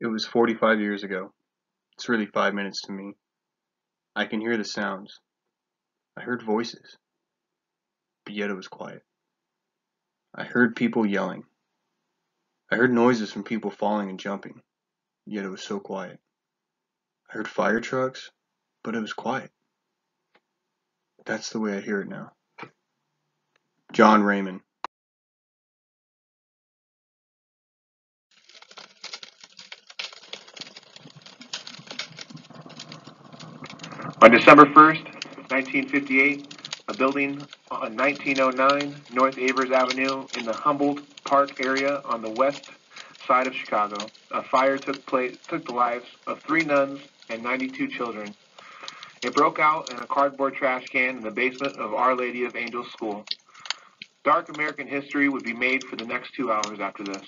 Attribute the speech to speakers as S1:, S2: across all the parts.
S1: It was 45 years ago. It's really 5 minutes to me. I can hear the sounds. I heard voices, but yet it was quiet. I heard people yelling. I heard noises from people falling and jumping, yet it was so quiet. I heard fire trucks, but it was quiet. That's the way I hear it now. John Raymond.
S2: On December 1st, 1958, a building on 1909 North Avers Avenue in the Humboldt Park area on the west side of Chicago, a fire took the lives of 3 nuns and 92 children. It broke out in a cardboard trash can in the basement of Our Lady of Angels School. Dark American history would be made for the next 2 hours after this.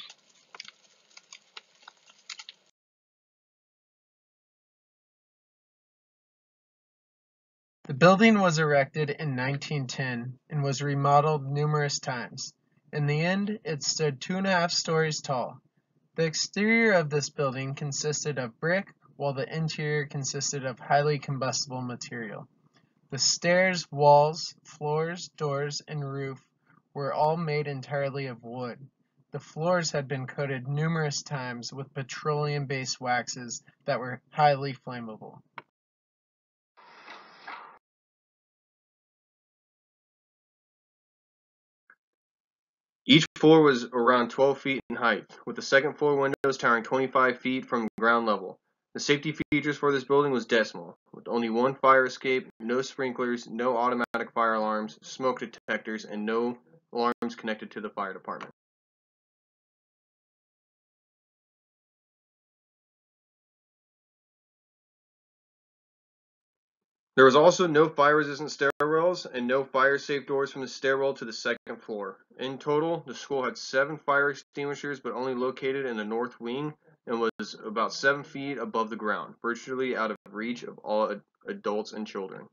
S3: The building was erected in 1910 and was remodeled numerous times. In the end, it stood 2.5 stories tall. The exterior of this building consisted of brick, while the interior consisted of highly combustible material. The stairs, walls, floors, doors, and roof were all made entirely of wood. The floors had been coated numerous times with petroleum-based waxes that were highly flammable.
S1: Each floor was around 12 feet in height, with the second floor windows towering 25 feet from ground level. The safety features for this building was decimal, with only one fire escape, no sprinklers, no automatic fire alarms, smoke detectors, and no alarms connected to the fire department. There was also no fire-resistant stairwells and no fire-safe doors from the stairwell to the second floor. In total, the school had 7 fire extinguishers, but only located in the north wing and was about 7 feet above the ground, virtually out of reach of all adults and children.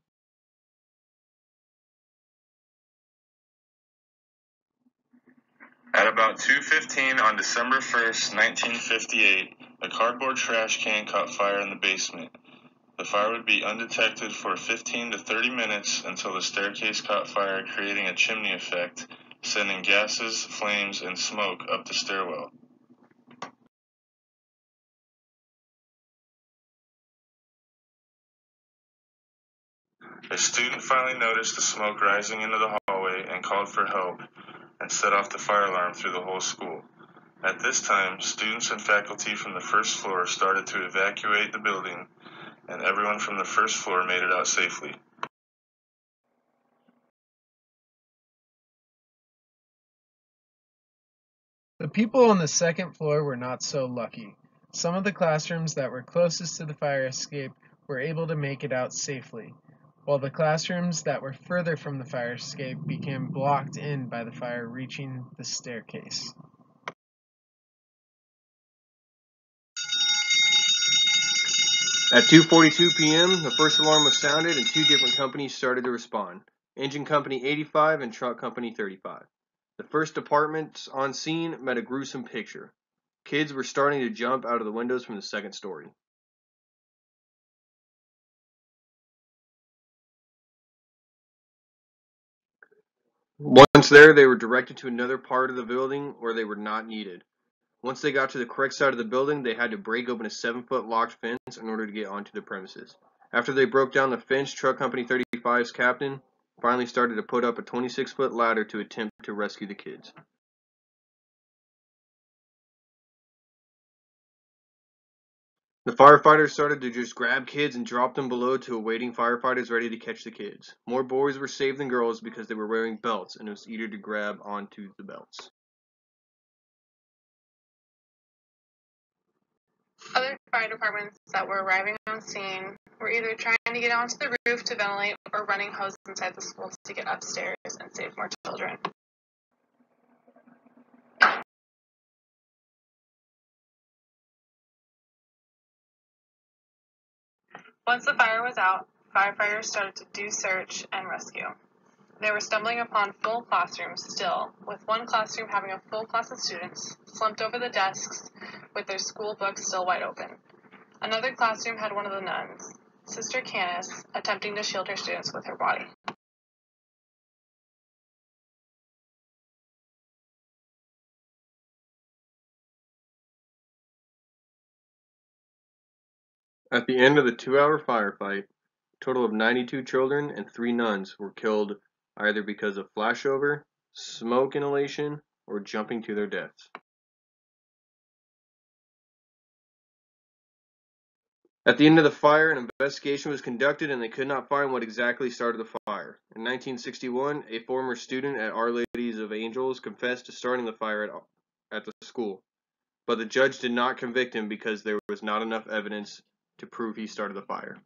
S4: At about 2:15 on December 1st, 1958, a cardboard trash can caught fire in the basement. The fire would be undetected for 15 to 30 minutes until the staircase caught fire, creating a chimney effect, sending gases, flames, and smoke up the stairwell. A student finally noticed the smoke rising into the hallway and called for help and set off the fire alarm through the whole school. At this time, students and faculty from the first floor started to evacuate the building, and everyone from the first floor made it out safely.
S3: The people on the second floor were not so lucky. Some of the classrooms that were closest to the fire escape were able to make it out safely, while the classrooms that were further from the fire escape became blocked in by the fire reaching the staircase.
S1: At 2:42 p.m., the first alarm was sounded and 2 different companies started to respond: Engine Company 85 and Truck Company 35. The first departments on scene met a gruesome picture. Kids were starting to jump out of the windows from the second story. Once there, they were directed to another part of the building where they were not needed. Once they got to the correct side of the building, they had to break open a 7-foot locked fence in order to get onto the premises. After they broke down the fence, Truck Company 35's captain finally started to put up a 26-foot ladder to attempt to rescue the kids. The firefighters started to just grab kids and drop them below to awaiting firefighters ready to catch the kids. More boys were saved than girls because they were wearing belts, and it was easier to grab onto the belts.
S5: Other fire departments that were arriving on scene were either trying to get onto the roof to ventilate or running hoses inside the school to get upstairs and save more children. Once the fire was out, firefighters started to do search and rescue. They were stumbling upon full classrooms still, with one classroom having a full class of students, slumped over the desks, with their school books still wide open. Another classroom had one of the nuns, Sister Canis, attempting to shield her students with her body.
S1: At the end of the 2-hour firefight, a total of 92 children and 3 nuns were killed either because of flashover, smoke inhalation, or jumping to their deaths. At the end of the fire, an investigation was conducted and they could not find what exactly started the fire. In 1961, a former student at Our Ladies of Angels confessed to starting the fire at the school, but the judge did not convict him because there was not enough evidence to prove he started the fire.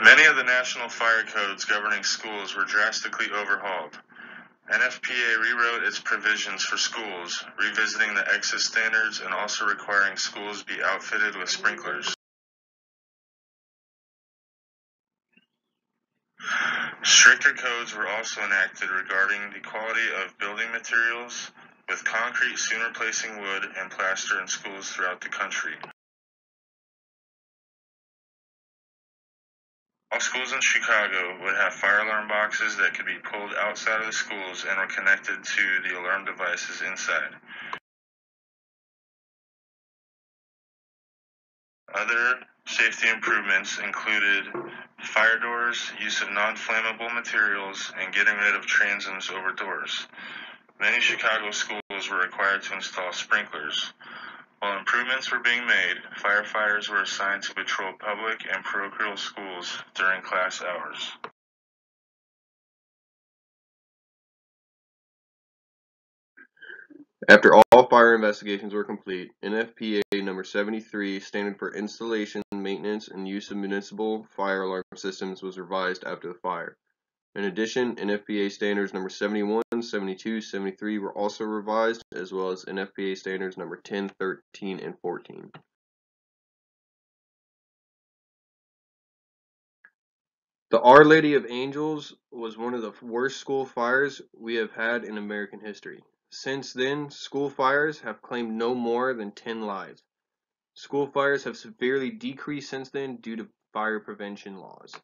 S4: Many of the national fire codes governing schools were drastically overhauled. NFPA rewrote its provisions for schools, revisiting the exit standards and also requiring schools be outfitted with sprinklers. Stricter codes were also enacted regarding the quality of building materials, with concrete soon replacing wood and plaster in schools throughout the country. All schools in Chicago would have fire alarm boxes that could be pulled outside of the schools and were connected to the alarm devices inside. Other safety improvements included fire doors, use of non-flammable materials, and getting rid of transoms over doors. Many Chicago schools were required to install sprinklers. While improvements were being made, firefighters were assigned to patrol public and parochial schools during class hours.
S1: After all fire investigations were complete, NFPA number 73, Standard for Installation, Maintenance, and Use of Municipal Fire Alarm Systems, was revised after the fire. In addition, NFPA standards number 71, 72, 73 were also revised, as well as NFPA standards number 10, 13, and 14. The Our Lady of Angels was one of the worst school fires we have had in American history. Since then, school fires have claimed no more than 10 lives. School fires have severely decreased since then due to fire prevention laws.